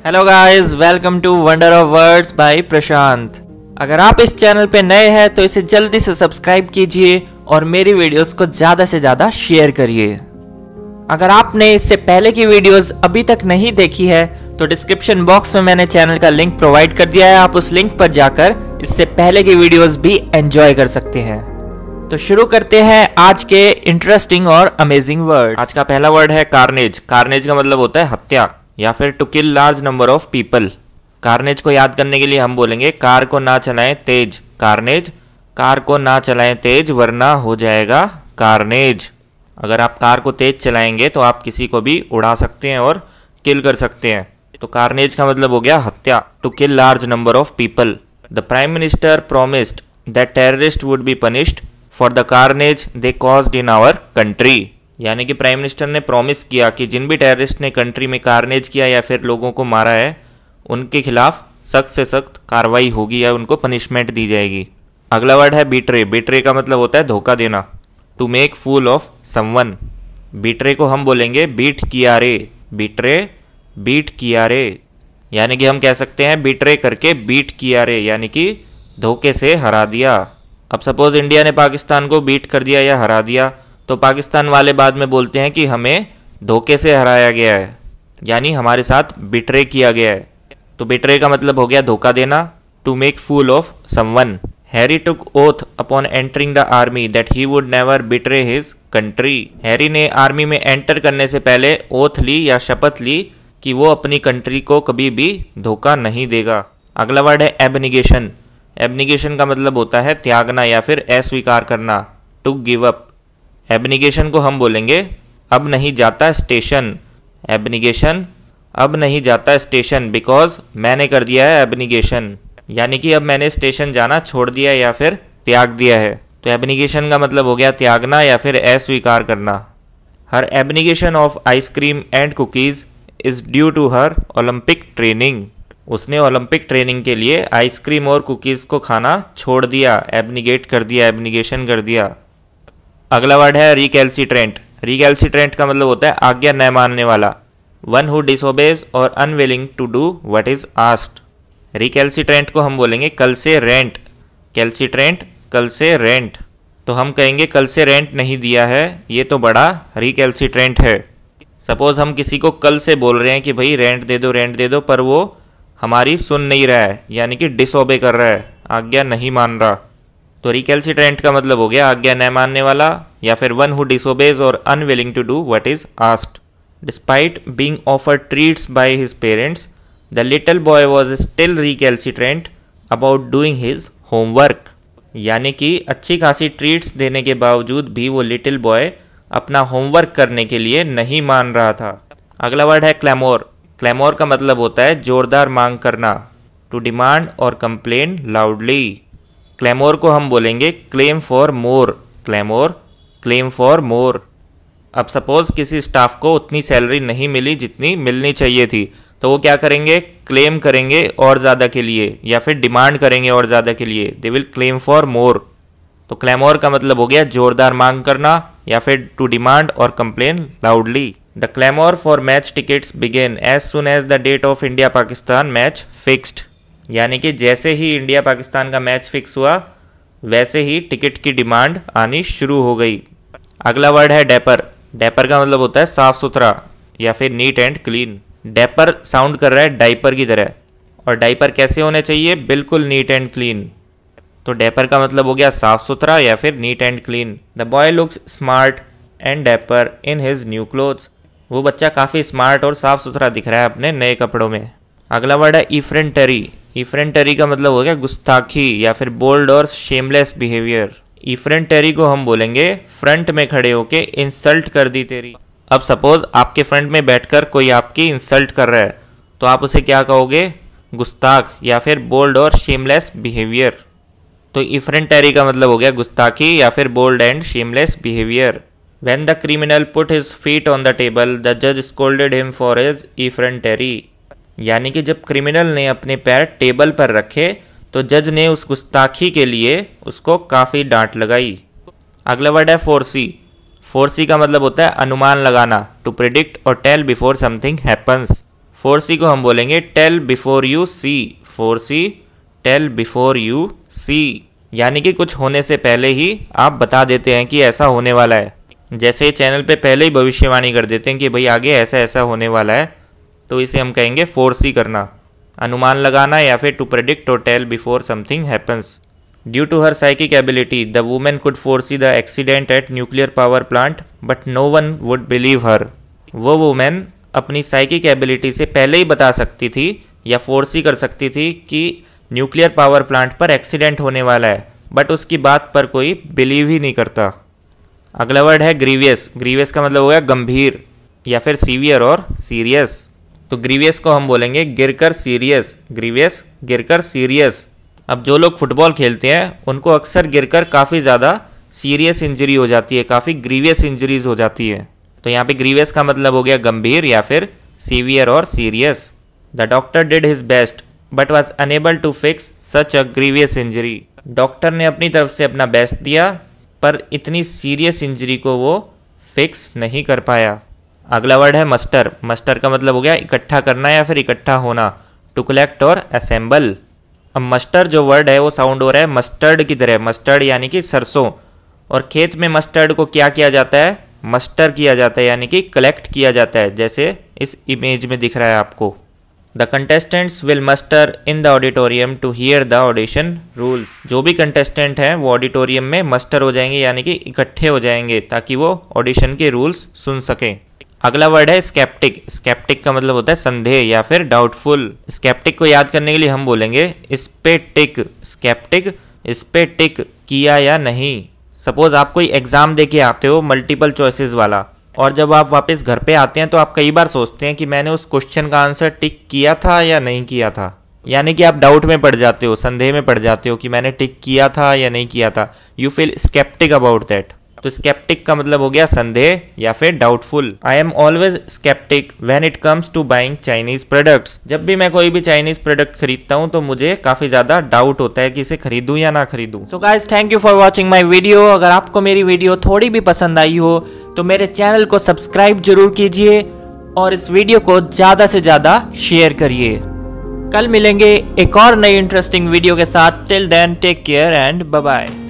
Hello guys, welcome to wonder of words by Prashant. अगर आप इस चैनल पे नए हैं तो इसे जल्दी से सब्सक्राइब कीजिए और मेरी वीडियोस को ज़्यादा से ज़्यादा शेयर करिए। अगर आपने इससे पहले की वीडियोस अभी तक नहीं देखी है तो डिस्क्रिप्शन बॉक्स में मैंने चैनल का लिंक प्रोवाइड कर दिया है, आप उस लिंक पर जाकर इससे पहले की वीडियोस भी एंजॉय कर सकते हैं। तो शुरू करते हैं आज के इंटरेस्टिंग और अमेजिंग वर्ड। आज का पहला वर्ड है कार्नेज। कार्नेज का मतलब होता है हत्या या फिर to kill large number of people. Carnage को याद करने के लिए हम बोलेंगे कार को ना चलाएं तेज। कार्नेज, कार को ना चलाएं तेज वरना हो जाएगा कार्नेज। अगर आप कार को तेज चलाएंगे तो आप किसी को भी उड़ा सकते हैं और किल कर सकते हैं। तो कार्नेज का मतलब हो गया हत्या, to kill large number of people. The prime minister promised that terrorist would be punished for the carnage they caused in our country. यानी कि प्राइम मिनिस्टर ने प्रॉमिस किया कि जिन भी टेररिस्ट ने कंट्री में कार्नेज किया या फिर लोगों को मारा है उनके खिलाफ सख्त से सख्त कार्रवाई होगी या उनको पनिशमेंट दी जाएगी। अगला वर्ड है बीट्रे। बीट्रे का मतलब होता है धोखा देना, to make fool of someone. Betray को हम बोलेंगे बीट किया रे। बीट्रे, बीट किया रे, यानी कि हम कह सकते हैं बीट्रे करके बीट किया रे, यानी कि धोखे से हरा दिया। अब सपोज इंडिया ने पाकिस्तान को बीट कर दिया या हरा दिया तो पाकिस्तान वाले बाद में बोलते हैं कि हमें धोखे से हराया गया है, यानी हमारे साथ बिट्रे किया गया है। तो बिट्रे का मतलब हो गया धोखा देना, to make fool of someone. Harry took oath upon entering the army that he would never betray his country. Harry ने आर्मी में एंटर करने से पहले ओथ ली या शपथ ली कि वो अपनी कंट्री को कभी भी धोखा नहीं देगा। अगला वर्ड है एबनिगेशन। एबनिगेशन का मतलब होता है त्यागना या फिर अस्वीकार करना, टू गिव अप। एबनिगेशन को हम बोलेंगे अब नहीं जाता स्टेशन। एबनिगेशन, अब नहीं जाता स्टेशन बिकॉज मैंने कर दिया है एबनिगेशन, यानी कि अब मैंने स्टेशन जाना छोड़ दिया या फिर त्याग दिया है। तो एबनिगेशन का मतलब हो गया त्यागना या फिर अस्वीकार करना। Her abnegation of ice cream and cookies is due to her Olympic training. उसने ओलंपिक ट्रेनिंग के लिए आइसक्रीम और कुकीज़ को खाना छोड़ दिया, एबनिगेट कर दिया, एबनिगेशन कर दिया। अगला वर्ड है रिकैल्सिट्रेंट। रिकैल्सिट्रेंट का मतलब होता है आज्ञा न मानने वाला, वन हु डिसोबेज और unwilling to do what is asked. Recalcitrant को हम बोलेंगे कल से रेंट। कैल्सिट्रेंट, कल से रेंट। तो हम कहेंगे कल से रेंट नहीं दिया है, ये तो बड़ा रिकैल्सिट्रेंट है। सपोज हम किसी को कल से बोल रहे हैं कि भाई रेंट दे दो, रेंट दे दो, पर वो हमारी सुन नहीं रहा है, यानी कि डिसोबे कर रहा है, आज्ञा नहीं मान रहा। तो रिकैल्सिट्रेंट का मतलब हो गया आज्ञा न मानने वाला या फिर वन हु डिसोबेज और unwilling to do what is asked. Despite being offered treats by his parents the little boy was still recalcitrant about doing his homework. यानी कि अच्छी खासी ट्रीट्स देने के बावजूद भी वो लिटिल बॉय अपना होमवर्क करने के लिए नहीं मान रहा था। अगला वर्ड है क्लैमोर। क्लैमोर का मतलब होता है जोरदार मांग करना, टू डिमांड और कंप्लेन लाउडली। क्लेमोर को हम बोलेंगे claim for more. Claymore, claim for more. अब सपोज किसी स्टाफ को उतनी सैलरी नहीं मिली जितनी मिलनी चाहिए थी तो वो क्या करेंगे, क्लेम करेंगे और ज़्यादा के लिए या फिर डिमांड करेंगे और ज़्यादा के लिए, they will claim for more. तो क्लेमोर का मतलब हो गया जोरदार मांग करना या फिर टू डिमांड और complain loudly. The clamour for match tickets began as soon as the date of India Pakistan match fixed. यानी कि जैसे ही इंडिया पाकिस्तान का मैच फिक्स हुआ वैसे ही टिकट की डिमांड आनी शुरू हो गई। अगला वर्ड है डैपर। डैपर का मतलब होता है साफ सुथरा या फिर neat and clean. Dapper sound कर रहा है डाइपर की तरह, और डाइपर कैसे होने चाहिए, बिल्कुल नीट एंड क्लीन। तो डैपर का मतलब हो गया साफ सुथरा या फिर neat and clean. The boy looks smart and dapper in his new clothes. वो बच्चा काफ़ी स्मार्ट और साफ सुथरा दिख रहा है अपने नए कपड़ों में। अगला वर्ड है इफ्रेंटरी। इफ्रेंटरी का मतलब हो गया गुस्ताखी या फिर बोल्ड और शेमलेस बिहेवियर। इफ्रेंटरी को हम बोलेंगे फ्रंट में खड़े होके इंसल्ट कर दी तेरी। अब सपोज आपके फ्रंट में बैठकर कोई आपकी इंसल्ट कर रहा है तो आप उसे क्या कहोगे, गुस्ताख या फिर बोल्ड और शेमलेस बिहेवियर। तो इफ्रेंटरी का मतलब हो गया गुस्ताखी या फिर bold and shameless behaviour. When the criminal put his feet on the table the जज scolded him for his effrontery. यानी कि जब क्रिमिनल ने अपने पैर टेबल पर रखे तो जज ने उस गुस्ताखी के लिए उसको काफ़ी डांट लगाई। अगला वर्ड है फोरसी। फोरसी का मतलब होता है अनुमान लगाना, टू प्रिडिक्ट और tell before something happens. Foresee को हम बोलेंगे tell before you see. Foresee, tell before you see, यानी कि कुछ होने से पहले ही आप बता देते हैं कि ऐसा होने वाला है। जैसे चैनल पे पहले ही भविष्यवाणी कर देते हैं कि भाई आगे ऐसा ऐसा होने वाला है, तो इसे हम कहेंगे फोरसी करना, अनुमान लगाना या फिर टू प्रेडिक्ट और tell before something happens. Due to her psychic ability the women could foresee the accident at nuclear power plant but no one would believe her. वो वुमेन अपनी साइकिक एबिलिटी से पहले ही बता सकती थी या फोरसी कर सकती थी कि न्यूक्लियर पावर प्लांट पर एक्सीडेंट होने वाला है, बट उसकी बात पर कोई बिलीव ही नहीं करता। अगला वर्ड है ग्रीवियस। ग्रीवियस का मतलब हो गया गंभीर या फिर सीवियर और सीरियस। तो ग्रीवियस को हम बोलेंगे गिरकर सीरियस। ग्रीवियस, गिरकर सीरियस। अब जो लोग फुटबॉल खेलते हैं उनको अक्सर गिरकर काफ़ी ज़्यादा सीरियस इंजरी हो जाती है, काफ़ी ग्रीवियस इंजरीज हो जाती है। तो यहाँ पे ग्रीवियस का मतलब हो गया गंभीर या फिर सीवियर और serious. The doctor did his best but was unable to fix such a grievous injury. Doctor ने अपनी तरफ से अपना बेस्ट दिया पर इतनी सीरियस इंजरी को वो फिक्स नहीं कर पाया। अगला वर्ड है मस्टर। मस्टर का मतलब हो गया इकट्ठा करना या फिर इकट्ठा होना, टू कलेक्ट और असेंबल। अब मस्टर जो वर्ड है वो साउंड हो रहा है मस्टर्ड की तरह। मस्टर्ड यानी कि सरसों, और खेत में मस्टर्ड को क्या किया जाता है, मस्टर किया जाता है यानी कि कलेक्ट किया जाता है, जैसे इस इमेज में दिख रहा है आपको। The contestants will muster in the auditorium to hear the audition rules. जो भी कंटेस्टेंट हैं वो ऑडिटोरियम में मस्टर हो जाएंगे यानी कि इकट्ठे हो जाएंगे ताकि वो ऑडिशन के रूल्स सुन सकें। अगला वर्ड है स्केप्टिक। स्केप्टिक का मतलब होता है संदेह या फिर डाउटफुल। स्केप्टिक को याद करने के लिए हम बोलेंगे इस पे टिक। स्केप्टिक, इस पे टिक किया या नहीं। सपोज आप कोई एग्जाम दे के आते हो मल्टीपल चॉइसेस वाला, और जब आप वापस घर पे आते हैं तो आप कई बार सोचते हैं कि मैंने उस क्वेश्चन का आंसर टिक किया था या नहीं किया था, यानी कि आप डाउट में पड़ जाते हो, संदेह में पड़ जाते हो कि मैंने टिक किया था या नहीं किया था। You feel sceptic about that. तो स्केप्टिक का मतलब हो गया संदेह या फिर doubtful. I am always sceptic when it comes to buying Chinese products. जब भी मैं कोई भी चाइनीज प्रोडक्ट खरीदता हूँ तो मुझे काफी ज्यादा डाउट होता है कि इसे खरीदूं या ना खरीदूं। So guys, thank you for watching my video. अगर आपको मेरी वीडियो थोड़ी भी पसंद आई हो तो मेरे चैनल को सब्सक्राइब जरूर कीजिए और इस वीडियो को ज्यादा से ज्यादा शेयर करिए। कल मिलेंगे एक और नई इंटरेस्टिंग वीडियो के साथ। Till then take care and bye bye.